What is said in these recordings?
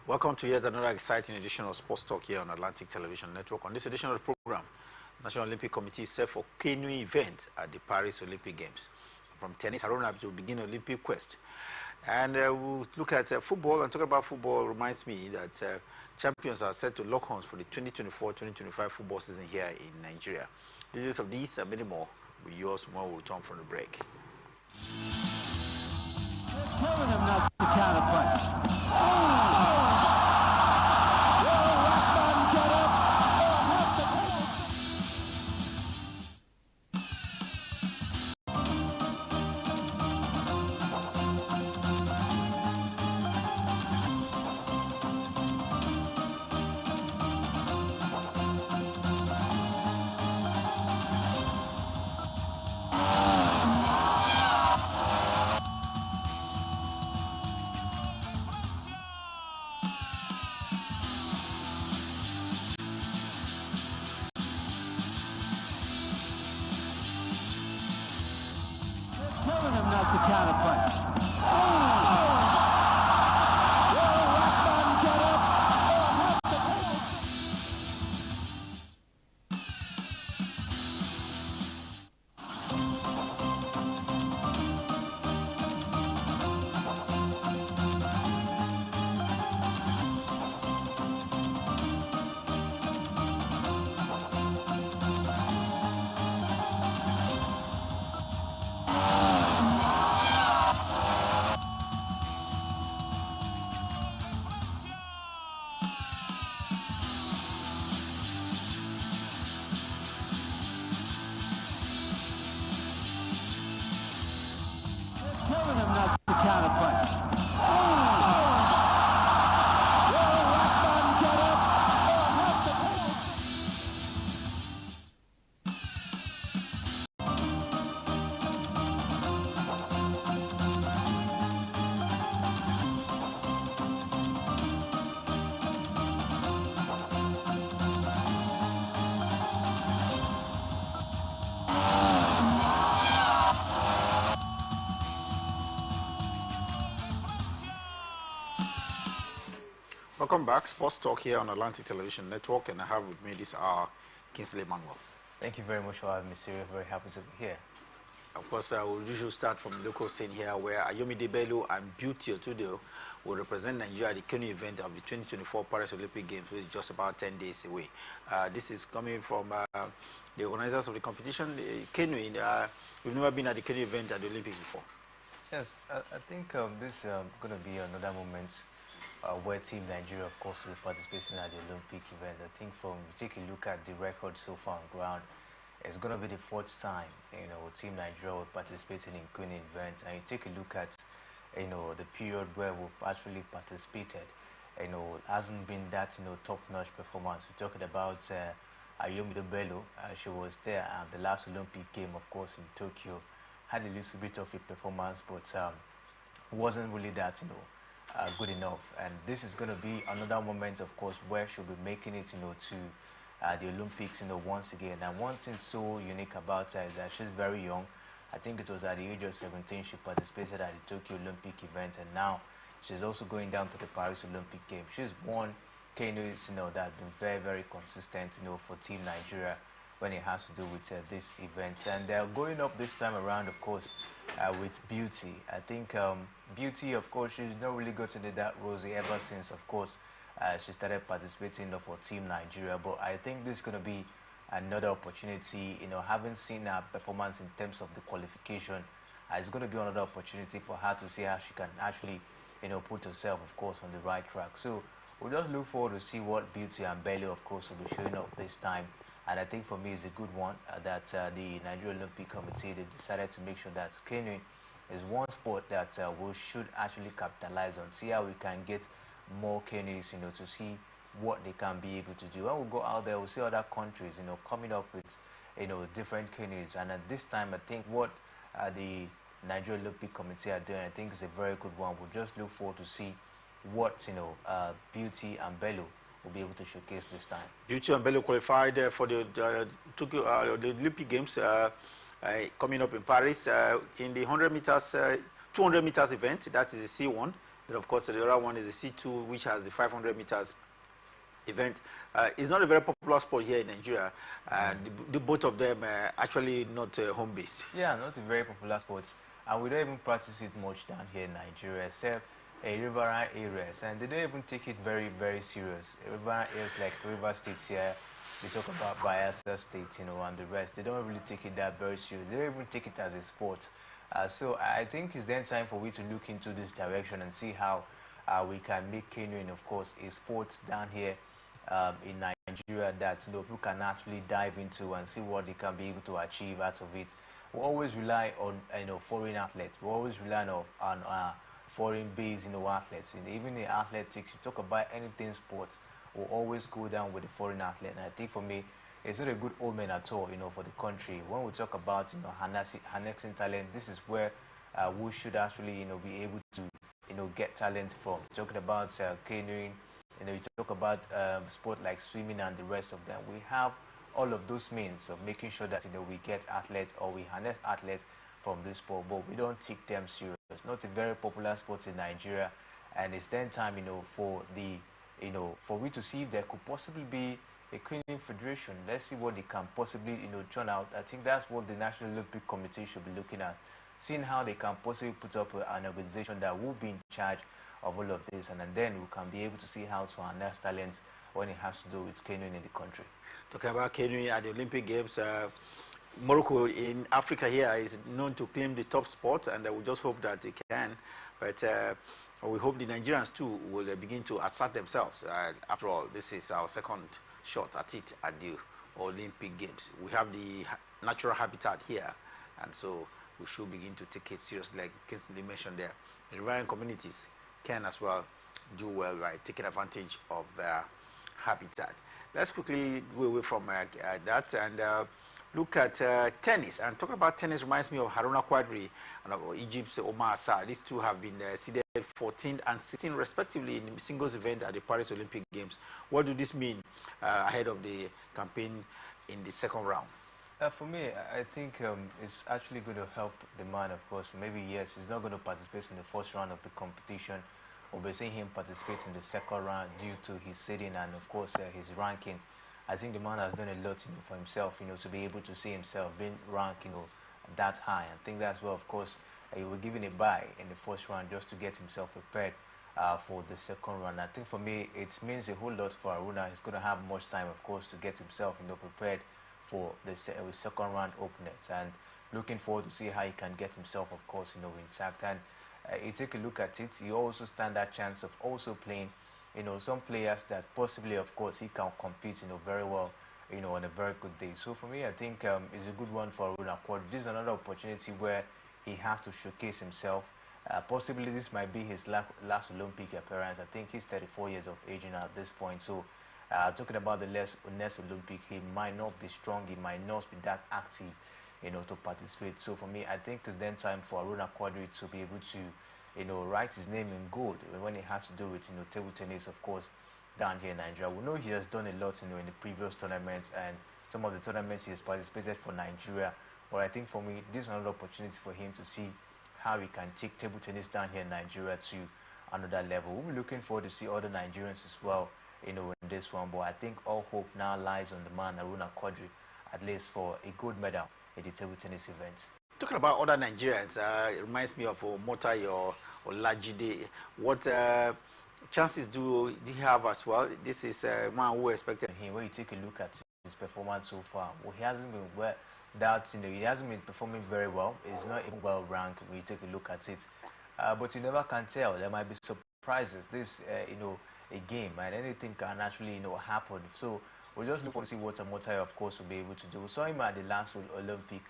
Welcome to yet another exciting edition of Sports Talk here on Atlantic Television Network. On this edition of the program, National Olympic Committee is set for canoe event at the Paris Olympic Games. From tennis, Haruna will begin Olympic quest. And we'll look at football, and talking about football reminds me that champions are set to lock horns for the 2024-2025 football season here in Nigeria. Details of these and many more will be yours when we return from the break. Telling him not to counterpunch. Telling him not to counterpunch. Telling him not to counterpunch. Welcome back. Sports Talk here on Atlantic Television Network, and I have with me this hour Kingsley Manuel. Thank you very much for having me, Siri. Very happy to be here. Of course, we'll usually start from the local scene here, where Ayomide Bello and Beauty Otudo will represent Nigeria at the canoe event of the 2024 Paris Olympic Games, which is just about 10 days away. This is coming from the organizers of the competition, canoeing. We've never been at the canoe event at the Olympics before. Yes, I think this is going to be another moment where Team Nigeria, of course, will be participating at the Olympic event. I think from you take a look at the record so far on ground, it's going to be the fourth time, Team Nigeria will participate in canoeing events. And you take a look at, the period where we've actually participated, it hasn't been that, top-notch performance. We're talking about Ayomide Bello. She was there at the last Olympic game, of course, in Tokyo. Had a little bit of a performance, but wasn't really that, good enough. And this is going to be another moment, of course, where she'll be making it, to the Olympics, once again. And one thing so unique about her is that she's very young. I think it was at the age of 17 she participated at the Tokyo Olympic event, and now she's also going down to the Paris Olympic Games. She's won canoes, that have been very, very consistent, for Team Nigeria when it has to do with this event. And they're going up this time around, of course, with Beauty. I think Beauty, of course, she's not really gotten into that rosy ever since, of course, she started participating for Team Nigeria. But I think this is going to be another opportunity, having seen her performance in terms of the qualification, it's going to be another opportunity for her to see how she can actually, put herself, of course, on the right track. So we'll just look forward to see what Beauty and Bello, of course, will be showing up this time. And I think for me it's a good one that the Nigeria Olympic Committee, they decided to make sure that canoeing is one sport that we should actually capitalize on, see how we can get more canoes, to see what they can be able to do. When we go out there, we'll see other countries, coming up with, different canoes. And at this time, I think what the Nigeria Olympic Committee are doing, I think is a very good one. We'll just look forward to see what, Beauty and Bello will be able to showcase this time. Beauty and Bello qualified for the Olympic Games coming up in Paris in the 100 meters, 200 meters event. That is the C1. Then, of course, the other one is the C2, which has the 500 meters event. It's not a very popular sport here in Nigeria. The both of them actually not home based. Yeah, not a very popular sport, and we don't even practice it much down here in Nigeria, except riverine areas, and they don't even take it very, very serious. Riverine areas like River State here, we talk about Bayelsa State, you know, and the rest. They don't really take it that very serious. They don't even take it as a sport. So I think it's then time for we to look into this direction and see how we can make canoeing, of course, a sport down here in Nigeria that, you know, people can actually dive into and see what they can be able to achieve out of it. We always rely on, you know, foreign athletes. We always rely on foreign-based, you know, athletes. And even in athletics, you talk about anything sports, we'll always go down with the foreign athlete. And I think for me, it's not a good omen at all, you know, for the country. When we talk about, you know, harnessing talent, this is where we should actually, you know, be able to, you know, get talent from. Talking about canoeing, you know, you talk about sport like swimming and the rest of them. We have all of those means of making sure that, you know, we get athletes or we harness athletes from this sport, but we don't take them serious. Not a very popular sport in Nigeria, and it's then time, you know, for the, you know, for we to see if there could possibly be a canoeing federation. Let's see what they can possibly, you know, turn out. I think that's what the National Olympic Committee should be looking at, seeing how they can possibly put up an organization that will be in charge of all of this, and then we can be able to see how to harness talents when it has to do with canoeing in the country. Talking about canoeing at the Olympic Games, Morocco in Africa here is known to claim the top spot, and we just hope that they can. But we hope the Nigerians too will begin to assert themselves. After all, this is our second shot at it at the Olympic Games. We have the natural habitat here, and so we should begin to take it seriously, like Kinsley mentioned there. The riverine communities can as well do well by taking advantage of their habitat. Let's quickly go away from that and look at tennis. And talking about tennis reminds me of Haruna Quadri and of Egypt's Omar Assar. These two have been seeded 14th and 16th respectively in the singles event at the Paris Olympic Games. What do this mean ahead of the campaign in the second round? For me, I think it's actually going to help the man, of course. Maybe, yes, he's not going to participate in the first round of the competition. We'll be seeing him participate in the second round due to his seeding and, of course, his ranking. I think the man has done a lot, you know, for himself, you know, to be able to see himself being ranked, you know, that high. I think that's why, of course, he was given a bye in the first round just to get himself prepared for the second round. I think for me, it means a whole lot for Haruna. He's going to have much time, of course, to get himself, you know, prepared for the second round opponents, and looking forward to see how he can get himself, of course, you know, intact. And you take a look at it, you also stand that chance of also playing, you know, some players that possibly, of course, he can compete, you know, very well, you know, on a very good day. So for me, I think it's a good one for Haruna Quad. This is another opportunity where he has to showcase himself. Possibly this might be his last Olympic appearance. I think he's 34 years of age now at this point. So talking about the next Olympic, he might not be strong, he might not be that active, you know, to participate. So for me, I think it's then time for Haruna Quadri to be able to, you know, write his name in gold when it has to do with, you know, table tennis, of course, down here in Nigeria. We know he has done a lot, you know, in the previous tournaments and some of the tournaments he has participated for Nigeria. But I think for me, this is another opportunity for him to see how he can take table tennis down here in Nigeria to another level. We'll be looking forward to see other Nigerians as well, you know, in this one. But I think all hope now lies on the man, Haruna Quadri, at least for a gold medal in the table tennis event. Talking about other Nigerians, it reminds me of Motai or Lajide. What chances do he have as well? This is one who expected him. When you take a look at his performance so far, well, he hasn't been well. That, you know, he hasn't been performing very well. He's not even well ranked when you take a look at it. But you never can tell. There might be surprises. This, you know, a game, and anything can actually, you know, happen. So we'll just look forward to see what Motai, of course, will be able to do. We saw him at the last Olympic.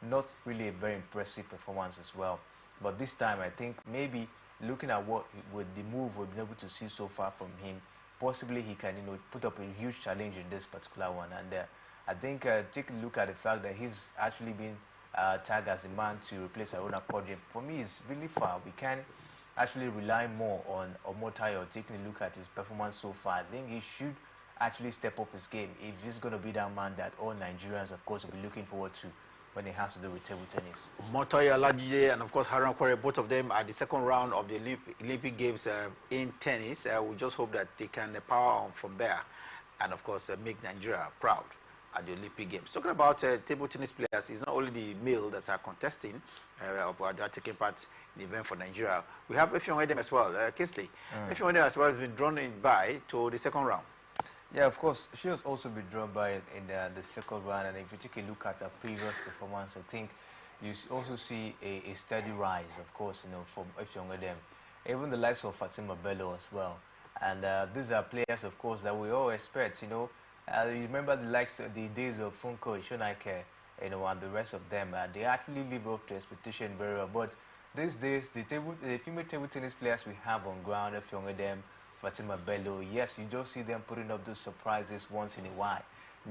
Not really a very impressive performance as well. But this time, I think maybe looking at what with the move we've been able to see so far from him, possibly he can, you know, put up a huge challenge in this particular one. And I think take a look at the fact that he's actually been tagged as the man to replace Haruna Quadri. For me, it's really far. We can actually rely more on Omotai or taking a look at his performance so far. I think he should actually step up his game if he's going to be that man that all Nigerians, of course, will be looking forward to when it has to do with table tennis. Montoya Lajide and of course Harun Kware, both of them are the second round of the Olympic Games in tennis. We just hope that they can power on from there and of course make Nigeria proud at the Olympic Games. Talking about table tennis players, it's not only the male that are contesting or that are taking part in the event for Nigeria. We have Effiong as well, Kingsley. Effiong as well has been drawn in by to the second round. Yeah, of course, she has also been drawn by in the second round, and if you take a look at her previous performance, I think you also see a steady rise, of course, from Effiong. Even the likes of Fatima Bello as well. And these are players, of course, that we all expect, you remember the likes of the days of Funko, Shonaike, and the rest of them. They actually live up to expectation very well. But these days, the female table tennis players we have on ground, Effiong, Fatima Bello, yes, you just see them putting up those surprises once in a while.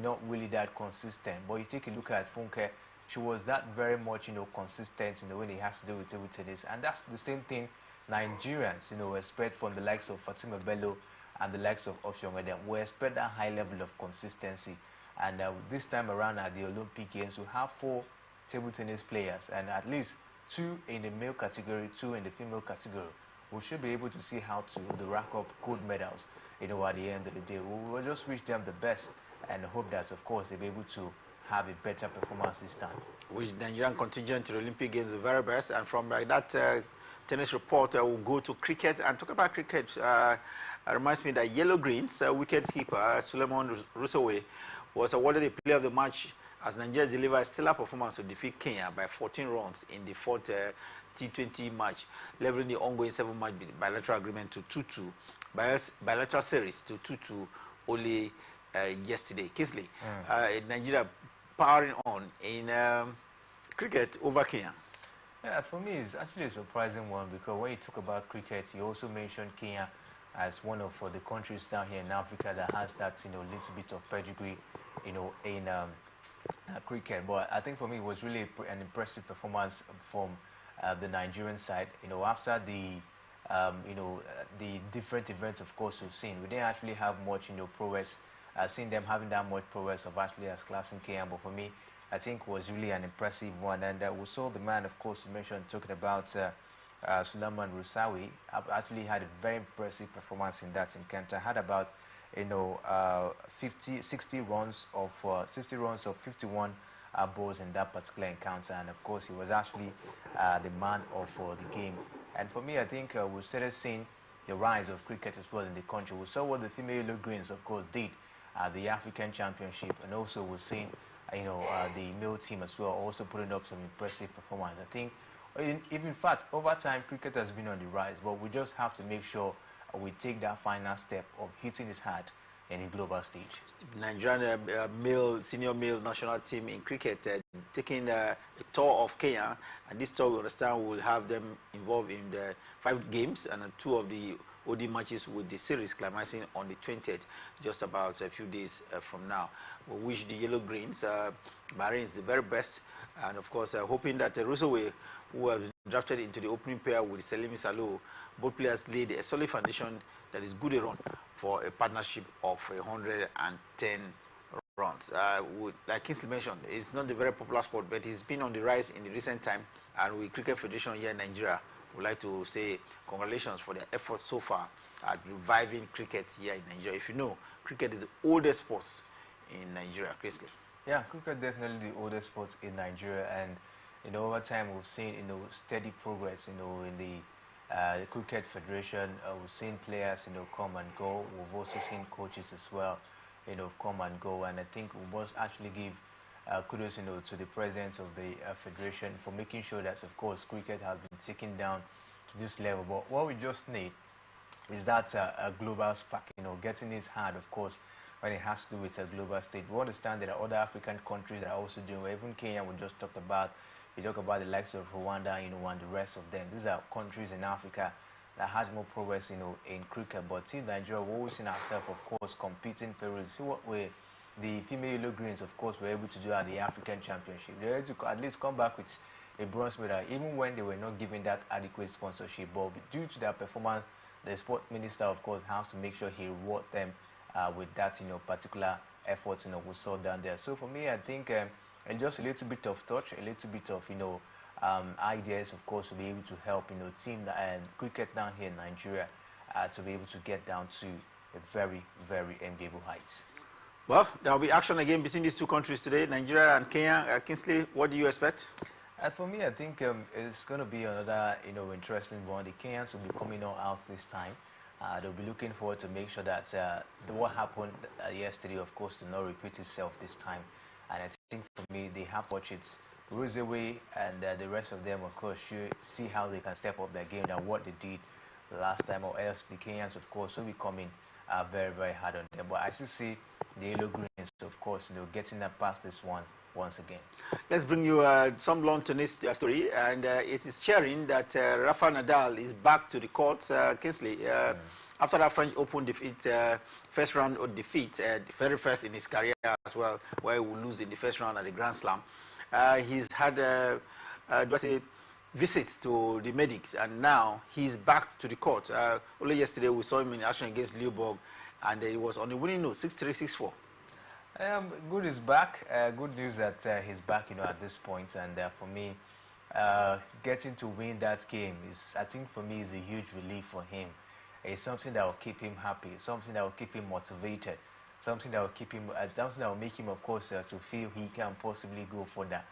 Not really that consistent. But you take a look at Funke, she was that very much, consistent, when it has to do with table tennis. And that's the same thing Nigerians, expect from the likes of Fatima Bello and the likes of Effiong. We expect that high level of consistency. And this time around at the Olympic Games, we have 4 table tennis players, and at least 2 in the male category, 2 in the female category. We should be able to see how to rack up gold medals, at the end of the day. We will just wish them the best and hope that, of course, they'll be able to have a better performance this time. Wish the Nigerian contingent to the Olympic Games the very best. And from that tennis report, we'll go to cricket. And talk about cricket, reminds me that Yellow Greens wicket-keeper Suleiman Rusowe was awarded a player of the match as Nigeria delivered a stellar performance to defeat Kenya by 14 runs in the 4th T20 match, leveling the ongoing 7-match bilateral agreement to 2-2, bilateral series to 2-2 only yesterday. Kingsley, Nigeria powering on in cricket over Kenya. Yeah, for me, it's actually a surprising one, because when you talk about cricket, you also mentioned Kenya as one of the countries down here in Africa that has that, little bit of pedigree, in cricket. But I think for me, it was really an impressive performance from the Nigerian side. After the the different events, of course, we've seen, we didn't actually have much, prowess. I've seen them having that much prowess of actually as class in Kenya. But for me, I think was really an impressive one. And we saw the man, of course, you mentioned, talking about Suleiman Rusawi, actually had a very impressive performance in that encounter. Had about 60 runs of 51 balls in that particular encounter, and of course he was actually the man of the game. And for me, I think we started seeing the rise of cricket as well in the country. We saw what the female Yellow Greens, of course, did at the African Championship, and also we're seeing the male team as well also putting up some impressive performance. I think, in fact, over time, cricket has been on the rise, but we just have to make sure we take that final step of hitting it hard in the global stage. Nigerian senior male national team in cricket taking a tour of Kenya, and this tour we understand will have them involved in the 5 games and 2 of the OD matches, with the series climaxing on the 20th, just about a few days from now. We wish the Yellow Greens, Marines, the very best, and of course hoping that Rusowe, who have been drafted into the opening pair with Selimi Salo, both players laid a solid foundation that is good a run for a partnership of 110 runs. Like Kingsley mentioned, it's not a very popular sport, but it's been on the rise in the recent time. And with Cricket Federation here in Nigeria, we'd like to say congratulations for their efforts so far at reviving cricket here in Nigeria. If you know, cricket is the oldest sport in Nigeria, Kingsley. Yeah, cricket definitely the oldest sport in Nigeria, and over time we've seen steady progress in the Cricket Federation. We've seen players come and go. We've also seen coaches as well come and go, and I think we must actually give kudos to the president of the federation for making sure that, of course, cricket has been taken down to this level. But what we just need is that a global spark, getting it hard, of course, when it has to do with a global stage. We understand there are other African countries that are also doing well. Even Kenya, we just talked about. We talk about the likes of Rwanda, and the rest of them. These are countries in Africa that has more progress, in cricket. But in Nigeria, we're always seeing ourselves, of course, competing fairly. See what the female Yellow Greens, of course, were able to do at the African Championship. They were able to at least come back with a bronze medal, even when they were not given that adequate sponsorship. But due to their performance, the sport minister, of course, has to make sure he reward them with that, particular efforts, we saw down there. So for me, I think and just a little bit of touch, a little bit of ideas, of course, to be able to help team and cricket down here in Nigeria to be able to get down to a very, very enviable heights. Well, there will be action again between these two countries today, Nigeria and Kenya. Kingsley, what do you expect? For me, I think it's going to be another, interesting one. The Kenyans will be coming out this time. They'll be looking forward to make sure that what happened yesterday, of course, to not repeat itself this time. And I think for me, they have to watch it Roseway and the rest of them, of course, should see how they can step up their game than what they did the last time, or else the Kenyans, of course, will be coming very, very hard on them. But I still see the Yellow Greens, of course, getting that past this one once again. Let's bring you some long tennis story, and it is cheering that Rafa Nadal is back to the courts. Kingsley, after that French Open defeat, first round of defeat, very first in his career as well, where he will lose in the first round at the Grand Slam. He's had visits to the medics, and now he's back to the court. Only yesterday we saw him in action against Leopold, and he was on the winning note, 6-3, 6-4. Good is back. Good news that he's back, at this point. And for me, getting to win that game is, I think, for me, is a huge relief for him. It's something that will keep him happy, something that will keep him motivated, something that will keep him, something that will make him, of course, to feel he can possibly go further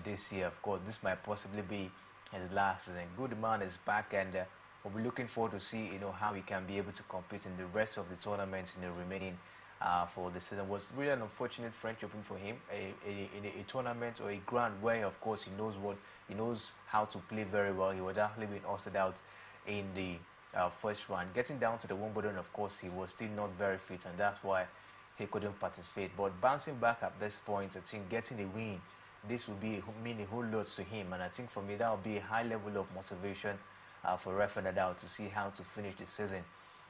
this year. Of course, this might possibly be his last season. Good man is back, and we'll be looking forward to see, how he can be able to compete in the rest of the tournaments in the remaining. For the season. Was really an unfortunate French Open for him, a tournament or a grand where, of course, he knows how to play very well. He was actually being ousted out in the first round. Getting down to the Wimbledon, of course, he was still not very fit, and that's why he couldn't participate. But bouncing back at this point, I think getting a win, this will mean a whole lot to him, and I think for me that will be a high level of motivation for Rafa Nadal to see how to finish the season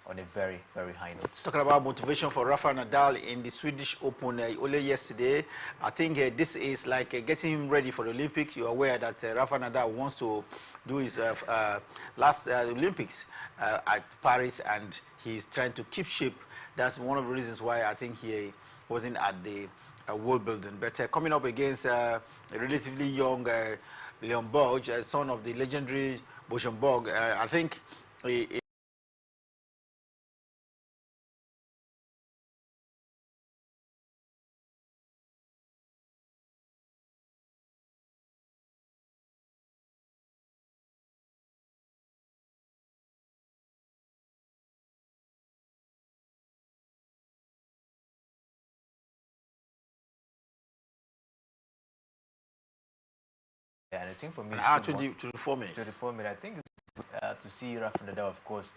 on a very, very high note. Talking about motivation for Rafa Nadal in the Swedish Open only yesterday, I think this is like getting him ready for the Olympics. You're aware that Rafa Nadal wants to do his last Olympics at Paris, and he's trying to keep shape. That's one of the reasons why I think he wasn't at the World Building. But coming up against a relatively young Leon Borg, son of the legendary Borg, I think And I think for me, 24 minutes. 24 minutes. I think it's to see Rafa Nadal, of course,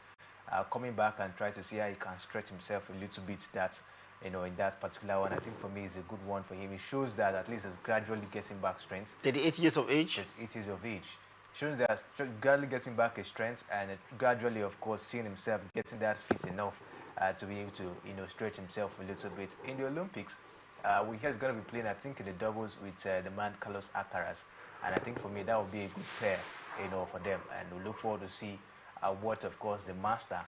coming back and try to see how he can stretch himself a little bit. That in that particular one, I think for me is a good one for him. It shows that at least he's gradually getting back strength. 38 years of age. 8 years of age. Shows that gradually getting back his strength, and gradually, of course, seeing himself getting that fit enough to be able to stretch himself a little bit in the Olympics. He's going to be playing, I think, in the doubles with the man Carlos Alcaraz. And I think for me that would be a good pair, for them. And we look forward to see what, of course, the master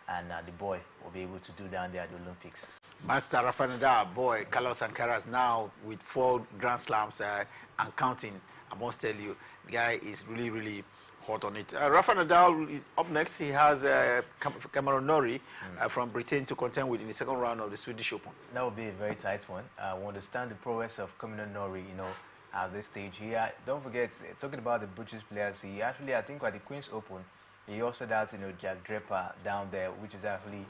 and the boy will be able to do down there at the Olympics. Master Rafa Nadal, boy Carlos Alcaraz, now with 4 Grand Slams and counting. I must tell you, the guy is really, really hot on it. Rafa Nadal is up next. He has Cameron Norrie from Britain to contend with in the second round of the Swedish Open. That will be a very tight one. We understand the prowess of Cameron Norrie, at this stage here. Don't forget, talking about the British players, he actually, I think, at the Queen's Open, he also had, Jack Draper down there, which is actually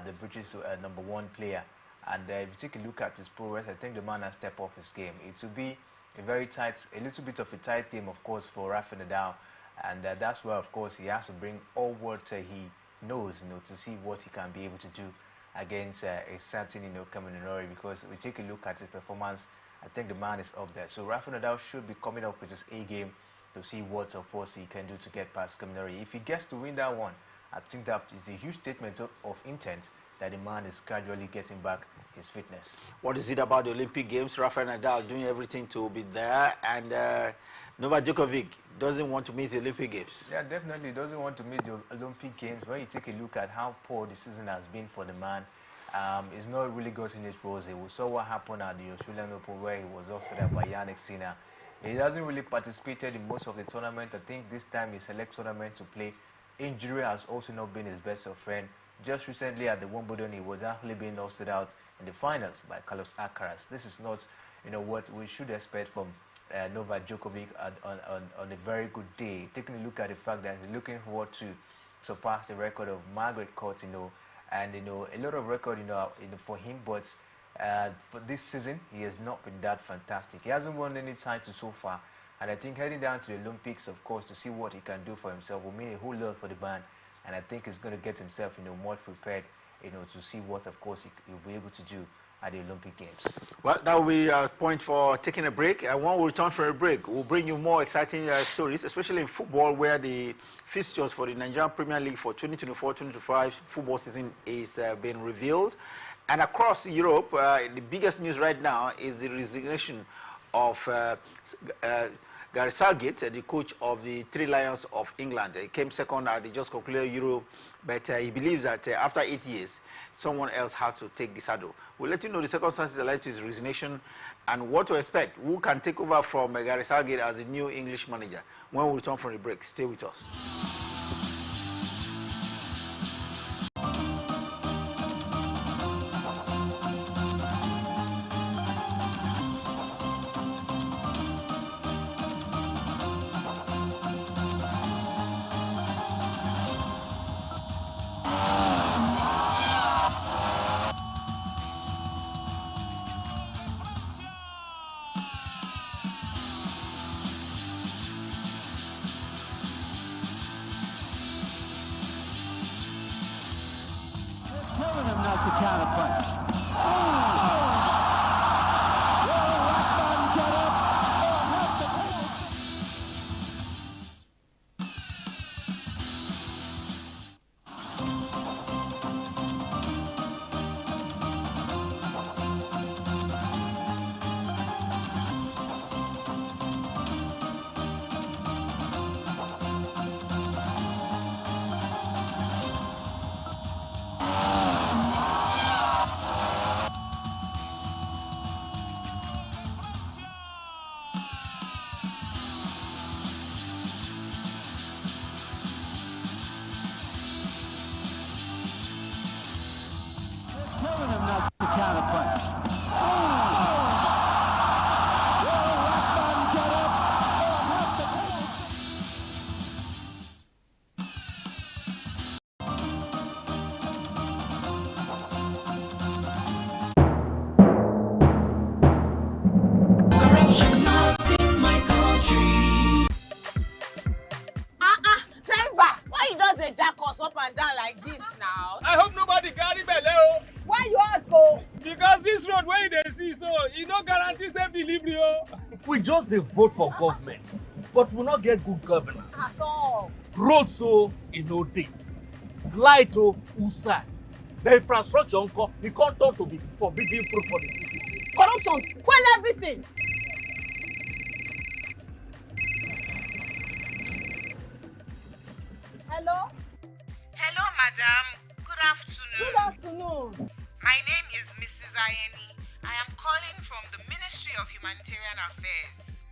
the British #1 player. And if you take a look at his prowess, I think the man has stepped up his game. It will be a little bit of a tight game, of course, for Rafa Nadal. And that's where, of course, he has to bring all what he knows, to see what he can be able to do against a certain, Cameron Norrie. Because if we take a look at his performance, I think the man is up there. So Rafa Nadal should be coming up with his A game to see what, of course, he can do to get past Cameron Norrie. If he gets to win that one, I think that is a huge statement of intent that the man is gradually getting back his fitness. What is it about the Olympic Games? Rafa Nadal doing everything to be there, and Novak Djokovic doesn't want to miss the Olympic Games. Yeah, definitely doesn't want to miss the Olympic Games. When you take a look at how poor the season has been for the man, He's not really gotten it rosy. We saw what happened at the Australian Open where he was also there by Yannick Sinner. He hasn't really participated in most of the tournament. I think this time he selects tournament to play. Injury has also not been his best of friend. Just recently at the Wimbledon, he was actually being knocked out in the finals by Carlos Alcaraz. This is not, what we should expect from Novak Djokovic on a very good day. Taking a look at the fact that he's looking forward to surpass the record of Margaret Court, and a lot of record, for him, but for this season, he has not been that fantastic. He hasn't won any title so far, and I think heading down to the Olympics, of course, to see what he can do for himself will mean a whole lot for the man, and I think he's going to get himself, more prepared, to see what, of course, he'll be able to do at the Olympic Games. Well, that will be a point for taking a break. And when we return from a break, we'll bring you more exciting stories, especially in football, where the fixtures for the Nigerian Premier League for 2024-2025 football season is being revealed. And across Europe, the biggest news right now is the resignation of Gary Southgate, the coach of the Three Lions of England. He came second at the just concluded Euro, but he believes that after 8 years, someone else has to take the saddle. We'll let you know the circumstances that led to his resignation and what to expect. Who can take over from Gary Southgate as the new English manager? When we return from the break, stay with us. Telling him not to counterpunch. Telling him not to counterpunch. Corruption not in my country. Driver, why you just dey jack us up and down like this now? I hope nobody carry belle. Why you ask oh? Because this road where they see so, it no guarantee safe delivery. We just dey vote for government, but we not get good governance. At all. Road so e no dey, light o usai, the infrastructure nko e come turn to be forbidden fruit for the city. Corruption, quell everything. Hello? Hello, madam. Good afternoon. Good afternoon. My name is Mrs. Ayeni. I am calling from the Ministry of Humanitarian Affairs.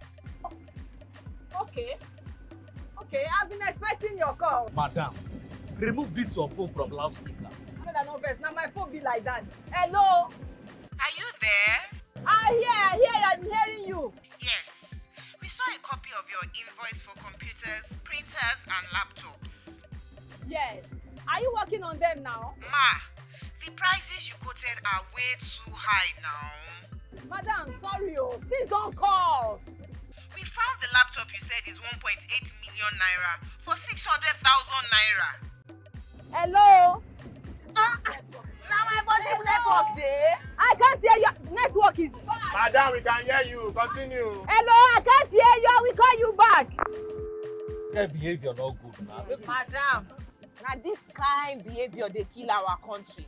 Okay. Okay, I've been expecting your call. Madam, remove this your phone from loudspeaker. No vex, now my phone be like that. Hello? Are you there? I hear, I'm hearing you. Yes. We saw a copy of your invoice for computers, printers, and laptops. Yes. Are you working on them now? Ma, the prices you quoted are way too high now. Madam, sorry oh, please don't cost. We found the laptop you said is 1.8 million naira for 600,000 naira. Hello? Now my body network there. I can't hear you. Network is bad. Madam, we can hear you. Continue. Hello, I can't hear you. I will call you back. Their behavior not good now. Madam, now this kind behavior they kill our country.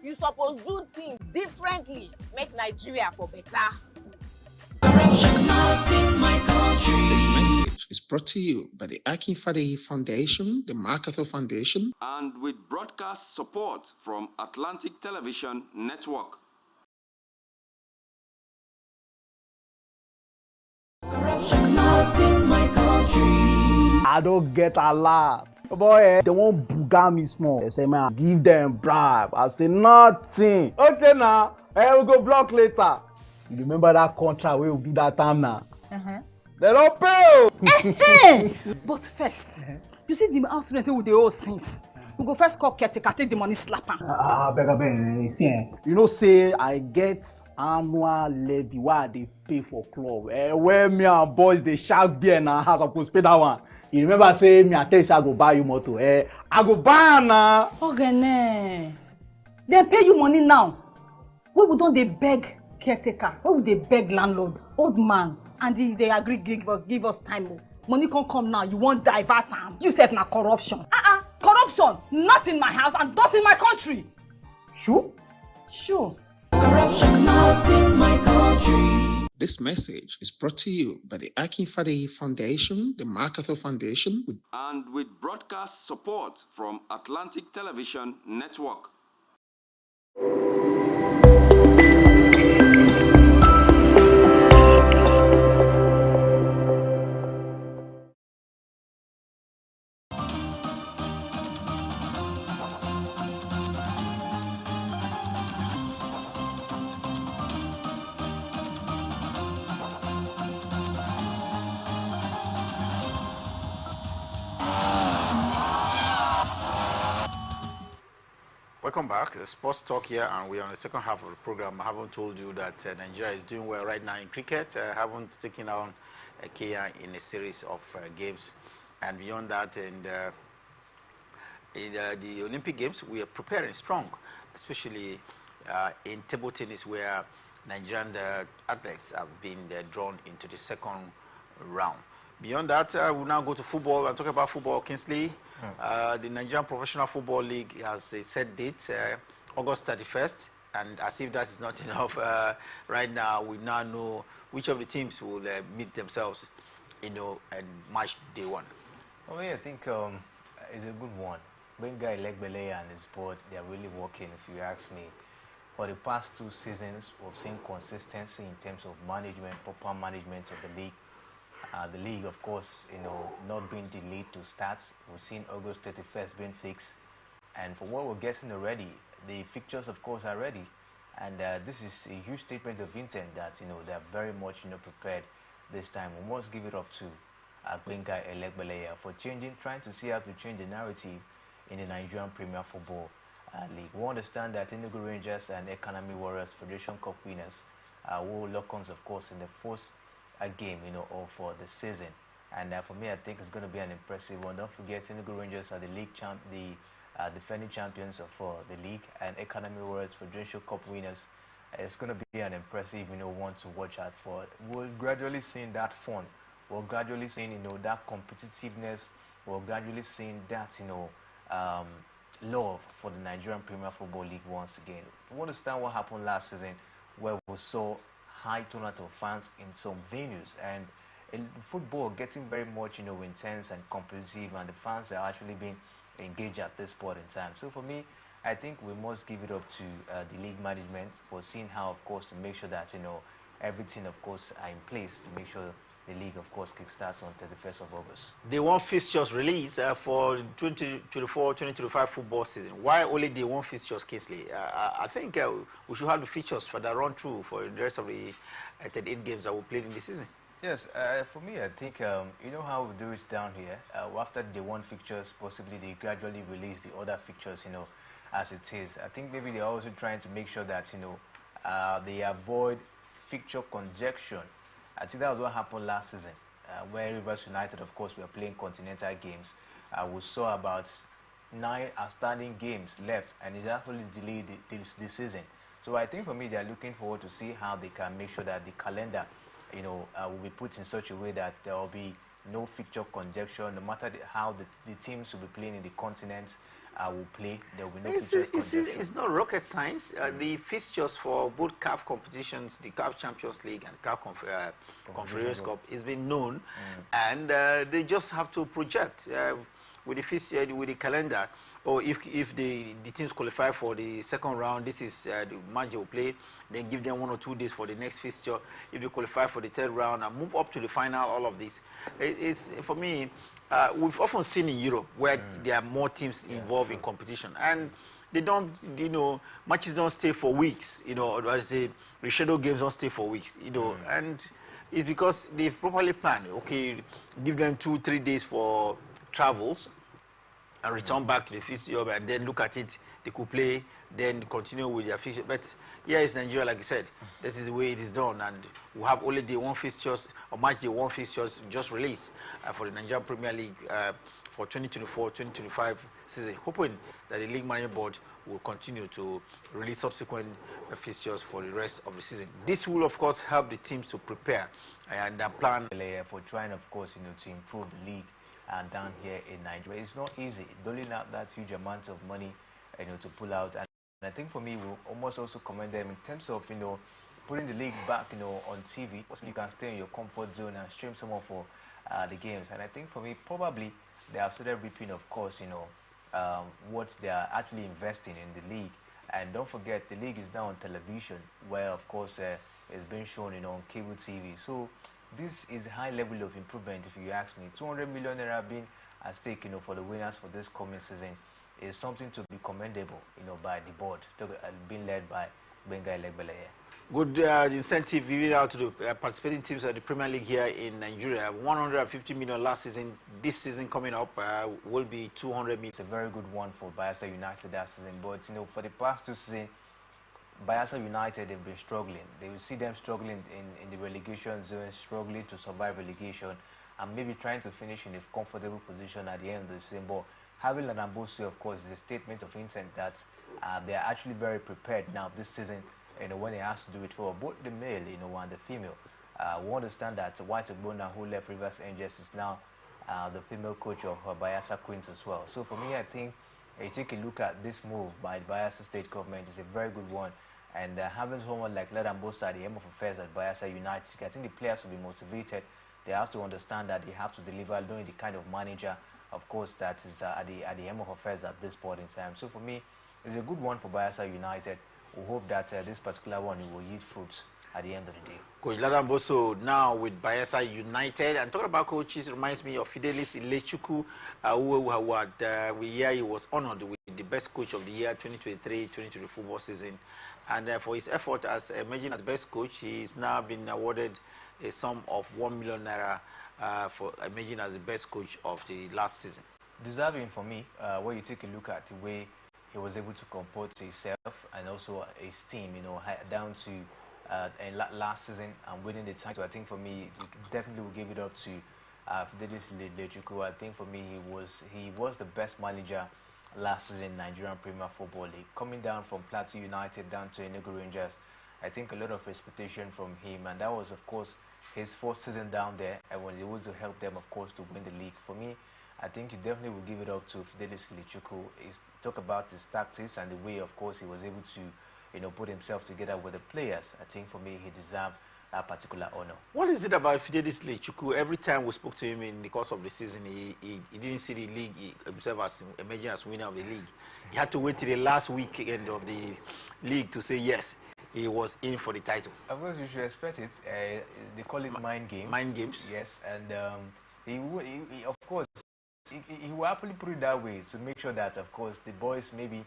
You suppose do things differently, make Nigeria for better. Corruption not in my country. This message is is brought to you by the Akinfade Foundation, the MacArthur Foundation, and with broadcast support from Atlantic Television Network. Corruption not in my country. I don't get a lot. Boy, they won't booga me small. They say, man, give them bribe. I say, nothing. Okay, now, we'll go block later. You remember that contract we will do that time now? They don't pay. Hey! But first, you see the house rent with the old since. We go first call caretaker, take the money, slap am. Beg, see, you know, say I get annual levy why they pay for club. Where me and boys they shark beer na house suppose pay that one. You remember say me and tell you I go buy you motor. I go buy am na. Okay, they pay you money now. Where we don't they beg caretaker? Where would they beg landlord, old man, and they agree give us time. Money can't come now. You won't divert am. You said na corruption. Corruption, not in my house and not in my country. Sure? Sure. Corruption not in my country. This message is brought to you by the Akinfade Foundation, the MacArthur Foundation, and with broadcast support from Atlantic Television Network. Welcome back. Sports Talk here, and we're on the second half of the program. I haven't told you that Nigeria is doing well right now in cricket. Haven't taken on Kenya in a series of games, and beyond that, in the Olympic Games, we are preparing strong, especially in table tennis, where Nigerian athletes have been drawn into the second round. Beyond that, we'll now go to football and talk about football. Kingsley, the Nigerian Professional Football League has a set date, August 31st, and as if that is not enough, right now we now know which of the teams will meet themselves, and match day one. Oh, yeah, I think it's a good one. Benga Elegbele and his board, they are really working, if you ask me. For the past 2 seasons, we've seen consistency in terms of management, proper management of the league. The league, of course, not being delayed to start. We've seen August 31st being fixed. And for what we're getting already, the fixtures, of course, are ready. And this is a huge statement of intent that, they're very much, prepared this time. We must give it up to Benga Elegbele for trying to see how to change the narrative in the Nigerian Premier Football League. We understand that Enugu Rangers and Economy Warriors Federation Cup winners will lock on, of course, in the first game, for the season. And for me, I think it's going to be an impressive one. Don't forget, Enugu Rangers are the league defending champions of the league, and Economy Warriors Federation Cup winners. It's going to be an impressive, one to watch out for. We're gradually seeing that fun. We're gradually seeing, that competitiveness. We're gradually seeing that, love for the Nigerian Premier Football League once again. We understand what happened last season, where we saw high turnout of fans in some venues, and football getting very much, intense and competitive, and the fans are actually being engaged at this point in time. So for me, I think we must give it up to the league management for seeing how, of course, to make sure that, everything, of course, are in place to make sure the league, of course, kickstarts on 31st of August. They want fixtures released for 2024-2025 football season. Why only they want fixtures, Kingsley? I think we should have the fixtures for the run through for the rest of the 38 games that we played in the season. Yes, for me, I think, you know how we do it down here. After they want fixtures, possibly they gradually release the other fixtures, as it is. I think maybe they're also trying to make sure that, they avoid fixture congestion. I think that was what happened last season, where Rivers United, of course, were playing continental games. We saw about 9 outstanding games left, and it actually delayed the season. So I think for me, they are looking forward to see how they can make sure that the calendar, will be put in such a way that there will be no fixture congestion, no matter how the teams will be playing in the continent. will play. There will be no fixtures congestion. It's not rocket science. The fixtures for both CAF competitions, the CAF Champions League and CAF Confederations Cup, is been known, and they just have to project with the calendar. Or if the teams qualify for the second round, this is the match they will play. Then give them 1 or 2 days for the next fixture. If they qualify for the third round and move up to the final, all of this. It's for me. We've often seen in Europe where there are more teams involved in competition, and they don't, matches don't stay for weeks. Or I say rescheduled games don't stay for weeks. And it's because they've properly planned. Okay, give them 2-3 days for travels and return back to the fixture, and then look at it. They could play, then continue with their fixture. But here is Nigeria, like you said. This is the way it is done, and we have only day one fixtures or match day one fixtures just released for the Nigerian Premier League for 2024-2025 season. Hoping that the League Management Board will continue to release subsequent fixtures for the rest of the season. This will, of course, help the teams to prepare and plan for trying, of course, to improve the league. And down here in Nigeria, it's not easy doling out that huge amount of money, to pull out. And I think for me, we'll almost also commend them in terms of, putting the league back, on TV. So you can stay in your comfort zone and stream some of the games. And I think for me, probably they have started reaping, of course, what they are actually investing in the league. And don't forget, the league is now on television, where, of course, it's being shown, on cable TV. So this is a high level of improvement, if you ask me. 200 million naira being at stake, for the winners for this coming season is something to be commendable, by the board, being led by Benga Elegbeleye. Good incentive given out to the participating teams at the Premier League here in Nigeria. 150 million last season. This season coming up will be 200 million. It's a very good one for Bayelsa United that season, but for the past 2 seasons, Bayelsa United, they've been struggling. They will see them struggling in the relegation zone, struggling to survive relegation, and maybe trying to finish in a comfortable position at the end of the season. But having Ladambosu, of course, is a statement of intent that they are actually very prepared now this season, when it has to do it for both the male, and the female. We understand that White Ogbonna, who left Rivers Angels, is now the female coach of Bayelsa Queens as well. So for me, I think you take a look at this move by the Bayelsa State government is a very good one. And having someone like Ladambosa at the helm of affairs at Bayelsa United, I think the players will be motivated. They have to understand that they have to deliver, knowing the kind of manager, of course, that is at the helm of affairs at this point in time. So for me, it's a good one for Bayelsa United. We hope that this particular one will yield fruits at the end of the day. Coach Ladamboso now with Bayelsa United. And talking about coaches reminds me of Fidelis Ilechukwu, he was honored with the best coach of the year 2023-2024 football season. And for his effort as emerging as best coach, he's now been awarded a sum of 1 million naira for emerging as the best coach of the last season. Deserving for me, when you take a look at the way he was able to comport himself and also his team, down to last season and winning the title. I think for me, definitely will give it up to Fidelis Ilechukwu. I think for me, he was the best manager last season in Nigerian Premier Football League. Coming down from Plateau United down to Enugu Rangers, I think a lot of expectation from him, and that was, of course, his 4th season down there, and was able to help them, of course, to win the league. For me, I think you definitely will give it up to Fidelis Ilechukwu. Talk about his tactics and the way, of course, he was able to, put himself together with the players. I think for me, he deserved that particular honor. What is it about Fidelis Ilechukwu? Every time we spoke to him in the course of the season, he didn't see the league himself as emerging as winner of the league. He had to wait till the last weekend of the league to say yes, he was in for the title. Of course, you should expect it. They call it mind games. Mind games. Yes, and he of course, he will happily put it that way to make sure that, of course, the boys maybe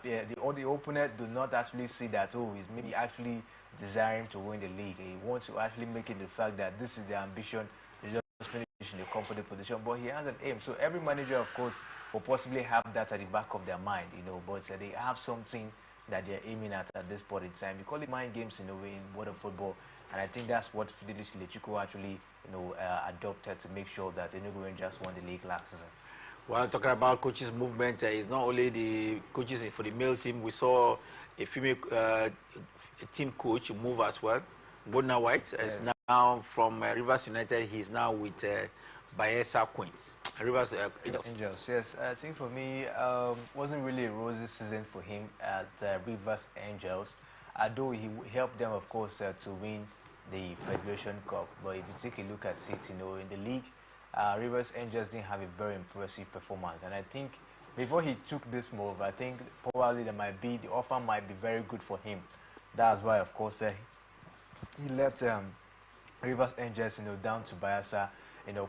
the opponent do not actually see that, he's maybe actually desiring to win the league. He wants to actually make it the fact that this is the ambition, to just finish in a comfortable position. But he has an aim. So every manager, of course, will possibly have that at the back of their mind, but they have something that they're aiming at this point in time. We call it mind games in a way in world of football. And I think that's what Fidelis Ilechukwu actually, adopted to make sure that Enugu Rangers won the league last season. Well, talking about coaches movement, it's not only the coaches for the male team. We saw a female team coach move as well. Bodna White is now from Rivers United. He's now with Bayelsa Queens. Rivers Angels. Yes, I think for me, wasn't really a rosy season for him at Rivers Angels. Although he helped them, of course, to win the Federation Cup. But if you take a look at it, in the league, Rivers Angels didn't have a very impressive performance. And I think before he took this move, I think probably the offer might be very good for him. That's why, of course, he left Rivers Angels, down to Bayelsa,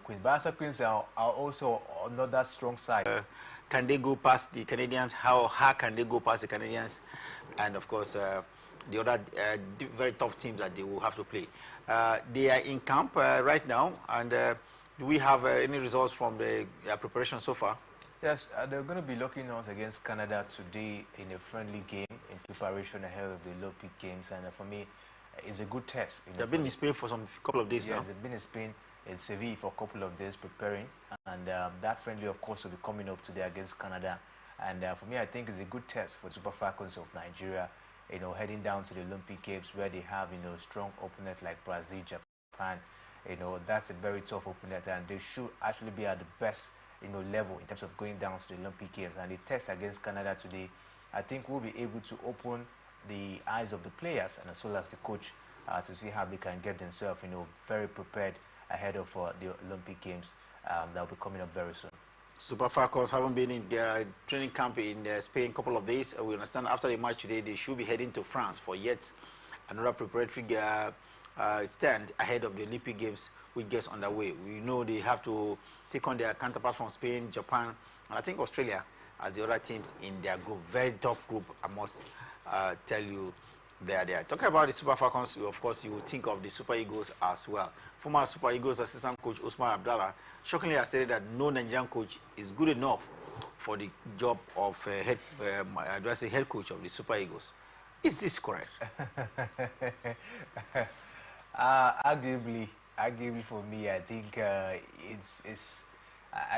Queens. Bayelsa Queens are also another strong side. Can they go past the Canadians? How can they go past the Canadians? And of course, the other very tough teams that they will have to play. They are in camp right now, and do we have any results from the preparation so far? Yes, they're going to be looking us against Canada today in a friendly game in preparation ahead of the Olympic Games, and for me, it's a good test. They've been in Spain for some couple of days now. Yes, they've been in Spain, in Seville for a couple of days preparing, and that friendly, of course, will be coming up today against Canada. And for me, I think it's a good test for Super Falcons of Nigeria, heading down to the Olympic Games where they have, strong opponents like Brazil, Japan. That's a very tough opponent, and they should actually be at the best, level in terms of going down to the Olympic Games. And the test against Canada today, I think we'll be able to open the eyes of the players and as well as the coach to see how they can get themselves, very prepared ahead of the Olympic Games that will be coming up very soon. Super Falcons haven't been in their training camp in Spain a couple of days. We understand after the match today, they should be heading to France for yet another preparatory stand ahead of the Olympic Games, which gets underway. We know they have to take on their counterparts from Spain, Japan, and I think Australia as the other teams in their group. Very tough group, I must tell you. They are there. Talking about the Super Falcons, of course, you would think of the Super Eagles as well. Former Super Eagles assistant coach Usman Abdallah shockingly has stated that no Nigerian coach is good enough for the job of head coach of the Super Eagles. Is this correct? Arguably for me, I think I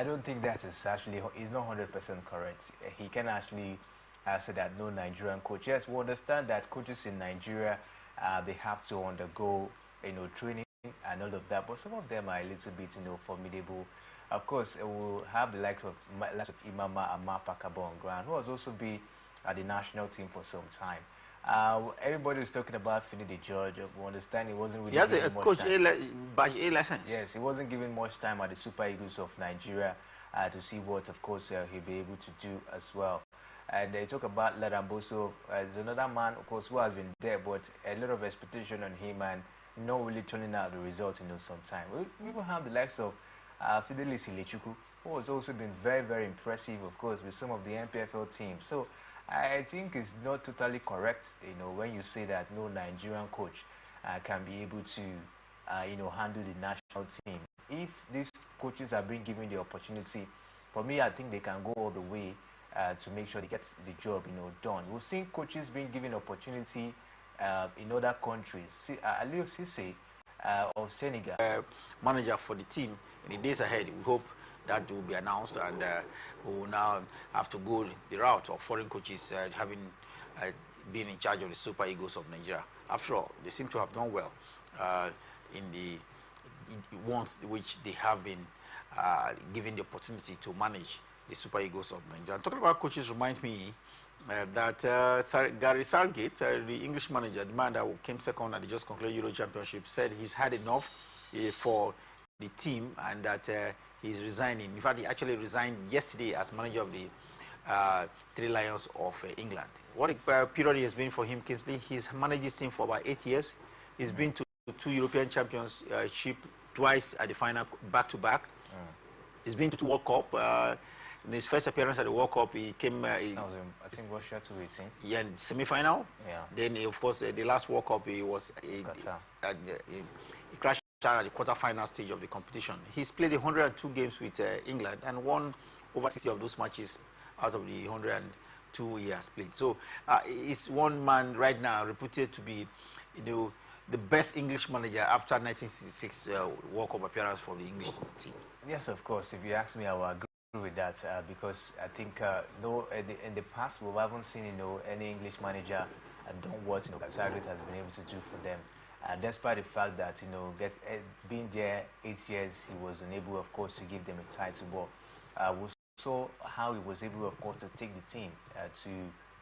don't think that is actually, it's not 100% correct. He can actually say that no Nigerian coach. Yes, we understand that coaches in Nigeria, they have to undergo, training and all of that, but some of them are a little bit, formidable. Of course, we'll have the likes of Imama Amar Pakabo on ground, who has also been at the national team for some time. Everybody was talking about Finidi George. We understand he wasn't really. He has a coach badge A license. Yes, he wasn't given much time at the Super Eagles of Nigeria to see what, of course, he'll be able to do as well. And they talk about Ladamboso as another man, of course, who has been there, but a lot of expectation on him and not really turning out the results, sometime. We even have the likes of Fidelis Ilechukwu, who has also been very, very impressive, of course, with some of the NPFL teams. So I think it's not totally correct, when you say that no Nigerian coach can be able to, handle the national team. If these coaches are being given the opportunity, for me, I think they can go all the way to make sure they get the job, done. We've seen coaches being given opportunity in other countries. Aliou Cisse of Senegal, manager for the team in the days ahead. We hope that will be announced, and we will now have to go the route of foreign coaches having been in charge of the Super Eagles of Nigeria. After all, they seem to have done well in the ones which they have been given the opportunity to manage the Super Eagles of Nigeria. Talking about coaches reminds me that Gary Southgate, the English manager, the man that came second at the just concluded Euro Championship, said he's had enough for the team and that he's resigning. In fact, he actually resigned yesterday as manager of the Three Lions of England. What a period he has been for him, Kingsley. He's managed this team for about 8 years. He's been to 2 European Championship, twice at the final, back-to-back. He's been to 2 World Cup. In his first appearance at the World Cup, he came. I think Russia 2018. Yeah, semi-final. Yeah. Then, of course, the last World Cup, he was he crashed out at the quarter-final stage of the competition. He's played 102 games with England and won over 60 of those matches out of the 102 he has played. So, he's one man right now reputed to be, the best English manager after 1966 World Cup appearance for the English team. Yes, of course. If you ask me, I will agree with that because I think in the past we haven't seen any English manager done what Southgate has been able to do for them. despite the fact that being there 8 years, he was unable, of course, to give them a title. But we saw how he was able, of course, to take the team to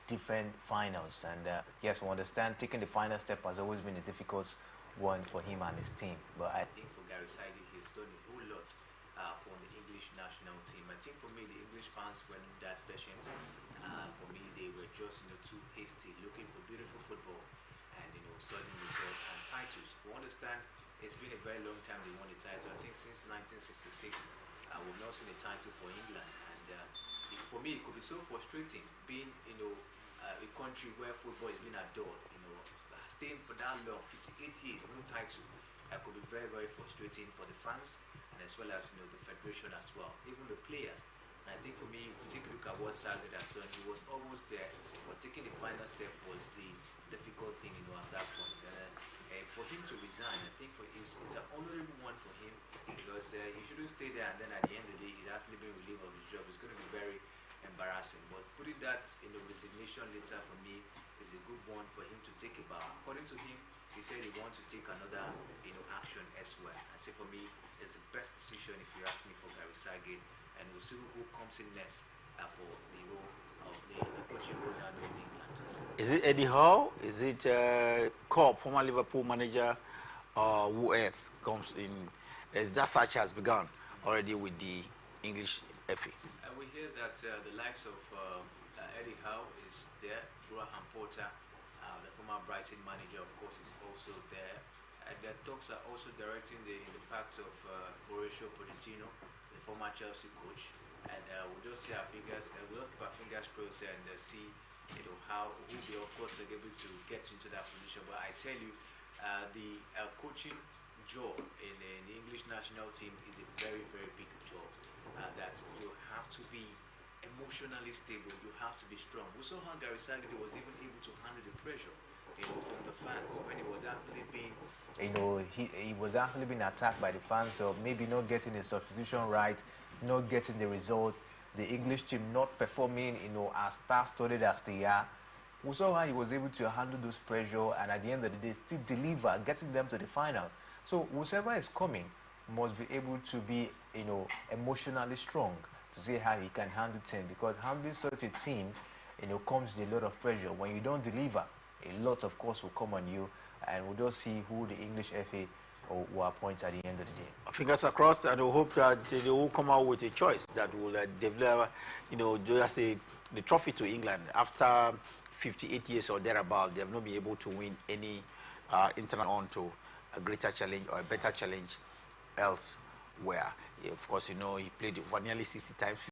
different finals. And yes, we understand taking the final step has always been a difficult one for him and his team. But I think for Gary Saidi, he's done a whole lot for the English national team. I think for me, the English fans were not that patient. For me, they were just too hasty, looking for beautiful football and sudden results and titles. We understand it's been a very long time they won the title. I think since 1966, we've not seen a title for England. And for me, it could be so frustrating being a country where football is being adored. Staying for that long, 58 years, no title. That could be very, very frustrating for the fans and as well as the federation as well, even the players. And I think for me, if you take a look at what Saudi has done, he was almost there, but taking the final step was the difficult thing at that point. And for him to resign, I think it's an honorable one for him because he shouldn't stay there and then at the end of the day he's actually being relieved of his job. It's going to be very embarrassing. But putting that resignation letter for me is a good one for him to take about. According to him, he said he wants to take another action elsewhere. I say for me, it's the best decision if you ask me for Gary Southgate, and we'll see who comes in next for the role of the coaching role down in England. Is it Eddie Howe? Is it Cobb, former Liverpool manager, or who else comes in? Is that search has begun already with the English FA? We hear that the likes of Eddie Howe is there. Graham Potter, the former Brighton manager, of course, is also there. And the talks are also directing the impact of Mauricio Pochettino, the former Chelsea coach. And we'll just see our fingers, we'll keep our fingers crossed and see, how who they, of course, are able to get into that position. But I tell you, the coaching job in the English national team is a very, very big job. That you have to be emotionally stable, you have to be strong. We saw how Gary Southgate was even able to handle the pressure, from the fans when he was actually being, he was actually being attacked by the fans of maybe not getting the substitution right, not getting the result, the English team not performing, as star-studded as they are. We saw how he was able to handle those pressure and at the end of the day still deliver, getting them to the final. So whoever is coming must be able to be, emotionally strong to see how he can handle team, because handling such a team, comes with a lot of pressure. When you don't deliver, a lot of course will come on you, and we'll just see who the English FA will appoint at the end of the day. Fingers crossed, and we hope that they will come out with a choice that will develop, just say the trophy to England. After 58 years or thereabout, they have not been able to win any international on to a greater challenge or a better challenge elsewhere. Of course, he played for nearly 60 times.